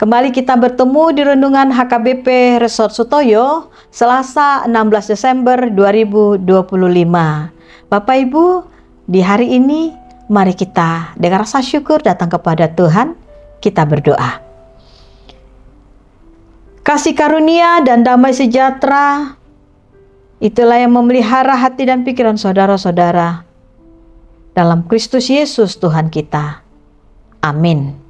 Kembali kita bertemu di Renungan HKBP Resort Sutoyo, Selasa 16 Desember 2025. Bapak Ibu, di hari ini mari kita dengan rasa syukur datang kepada Tuhan, kita berdoa. Kasih karunia dan damai sejahtera, itulah yang memelihara hati dan pikiran saudara-saudara dalam Kristus Yesus Tuhan kita. Amin.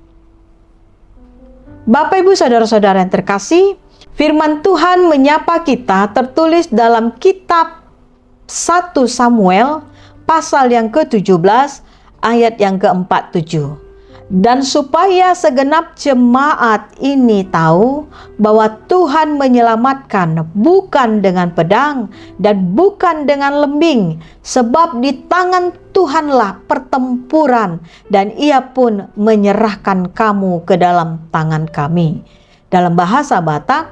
Bapak Ibu saudara-saudara yang terkasih, firman Tuhan menyapa kita tertulis dalam kitab 1 Samuel pasal yang ke-17 ayat yang ke-47. Dan supaya segenap jemaat ini tahu bahwa Tuhan menyelamatkan bukan dengan pedang dan bukan dengan lembing, sebab di tangan Tuhanlah pertempuran dan Ia pun menyerahkan kamu ke dalam tangan kami. Dalam bahasa Batak,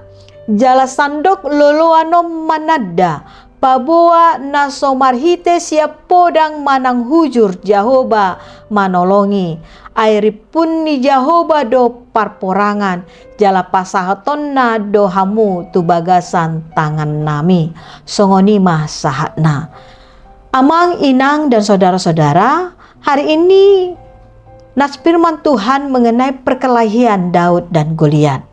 jala sandok loloano manada Paboa nasomarhite siap podang manang hujur Jehovah manolongi. Airipun ni Jehovah do parporangan. Jala pasahatonna do hamu tu bagasan tangan nami. Songonima sahatna. Amang, inang, dan saudara-saudara, hari ini nas firman Tuhan mengenai perkelahian Daud dan Goliat.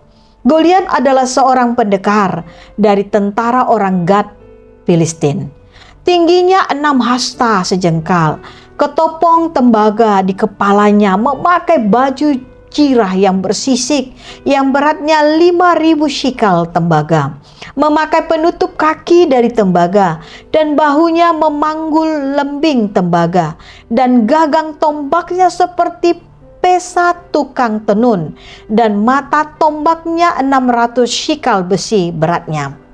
Goliat adalah seorang pendekar dari tentara orang Gad Filistin. Tingginya 6 hasta sejengkal, ketopong tembaga di kepalanya, memakai baju cirah yang bersisik yang beratnya 5.000 shikal tembaga, memakai penutup kaki dari tembaga, dan bahunya memanggul lembing tembaga, dan gagang tombaknya seperti pesa tukang tenun, dan mata tombaknya 600 shikal besi beratnya.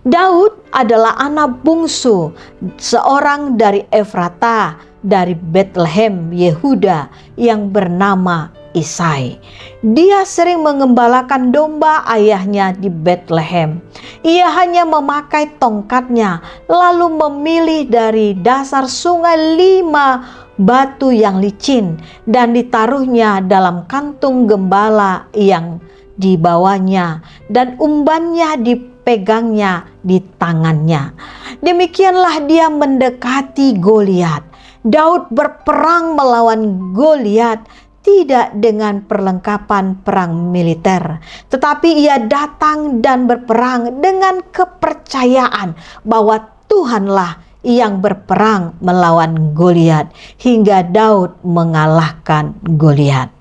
Daud adalah anak bungsu seorang dari Efrata dari Bethlehem Yehuda yang bernama Isai. Dia sering mengembalakan domba ayahnya di Bethlehem. Ia hanya memakai tongkatnya lalu memilih dari dasar sungai 5 batu yang licin dan ditaruhnya dalam kantung gembala yang dibawanya, dan umbannya dipegangnya di tangannya. Demikianlah dia mendekati Goliat. Daud berperang melawan Goliat tidak dengan perlengkapan perang militer, tetapi ia datang dan berperang dengan kepercayaan bahwa Tuhanlah yang berperang melawan Goliat hingga Daud mengalahkan Goliat.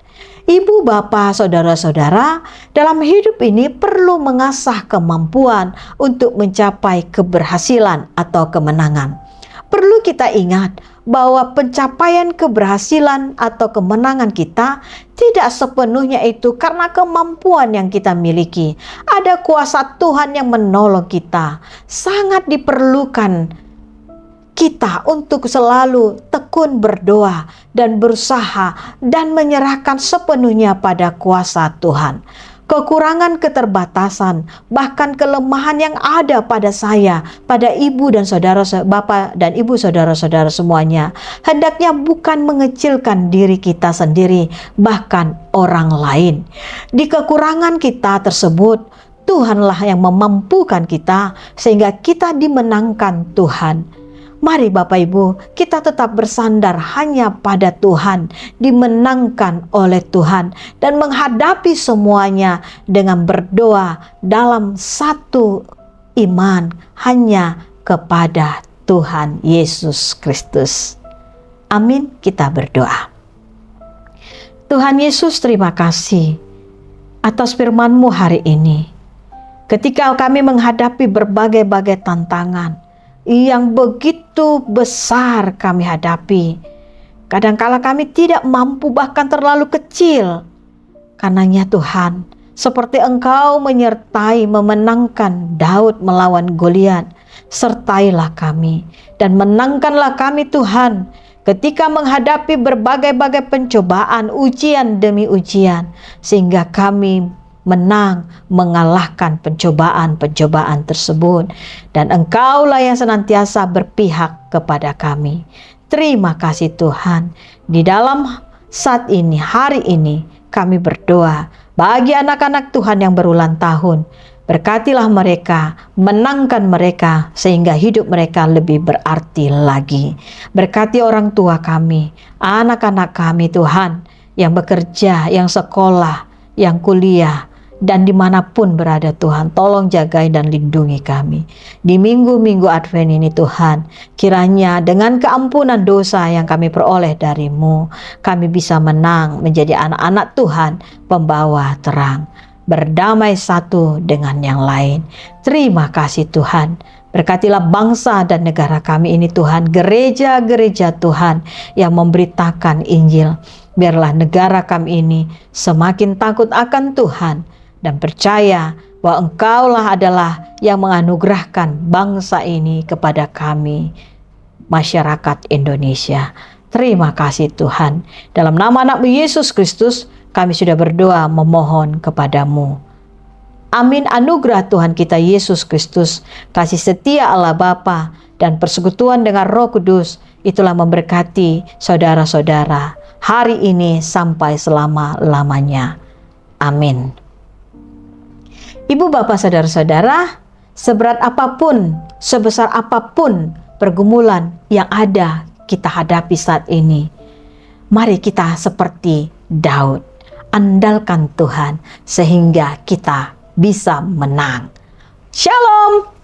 Ibu, bapak, saudara-saudara, dalam hidup ini perlu mengasah kemampuan untuk mencapai keberhasilan atau kemenangan. Perlu kita ingat bahwa pencapaian keberhasilan atau kemenangan kita tidak sepenuhnya itu karena kemampuan yang kita miliki. Ada kuasa Tuhan yang menolong kita. Sangat diperlukan kita untuk selalu tekun berdoa dan berusaha dan menyerahkan sepenuhnya pada kuasa Tuhan. Kekurangan, keterbatasan, bahkan kelemahan yang ada pada saya, pada ibu dan saudara, bapak dan ibu saudara-saudara semuanya, hendaknya bukan mengecilkan diri kita sendiri, bahkan orang lain. Di kekurangan kita tersebut, Tuhanlah yang memampukan kita sehingga kita dimenangkan Tuhan. Mari Bapak Ibu, kita tetap bersandar hanya pada Tuhan, dimenangkan oleh Tuhan, dan menghadapi semuanya dengan berdoa dalam satu iman hanya kepada Tuhan Yesus Kristus. Amin, kita berdoa. Tuhan Yesus, terima kasih atas firman-Mu hari ini. Ketika kami menghadapi berbagai-bagai tantangan yang begitu besar kami hadapi, kadangkala kami tidak mampu, bahkan terlalu kecil. Karenanya Tuhan, seperti Engkau menyertai memenangkan Daud melawan Goliat, sertailah kami dan menangkanlah kami Tuhan ketika menghadapi berbagai-bagai pencobaan, ujian demi ujian, sehingga kami menang, mengalahkan pencobaan-pencobaan tersebut. Dan Engkaulah yang senantiasa berpihak kepada kami. Terima kasih Tuhan. Di dalam saat ini, hari ini, kami berdoa Bagi anak-anak Tuhan yang berulang tahun, berkatilah mereka, menangkan mereka, sehingga hidup mereka lebih berarti lagi. Berkati orang tua kami, anak-anak kami Tuhan, yang bekerja, yang sekolah, yang kuliah, dan dimanapun berada Tuhan, tolong jagai dan lindungi kami. Di minggu-minggu Advent ini Tuhan, kiranya dengan keampunan dosa yang kami peroleh dari-Mu, kami bisa menang menjadi anak-anak Tuhan, pembawa terang, berdamai satu dengan yang lain. Terima kasih Tuhan. Berkatilah bangsa dan negara kami ini Tuhan, gereja-gereja Tuhan yang memberitakan Injil. Biarlah negara kami ini semakin takut akan Tuhan dan percaya bahwa Engkaulah adalah yang menganugerahkan bangsa ini kepada kami, masyarakat Indonesia. Terima kasih Tuhan. Dalam nama anak-Mu Yesus Kristus, kami sudah berdoa memohon kepadamu. Amin. Anugerah Tuhan kita Yesus Kristus, kasih setia Allah Bapa, dan persekutuan dengan Roh Kudus, itulah memberkati saudara-saudara hari ini sampai selama-lamanya. Amin. Ibu bapak saudara-saudara, seberat apapun, sebesar apapun pergumulan yang ada kita hadapi saat ini, mari kita seperti Daud, andalkan Tuhan sehingga kita bisa menang. Shalom.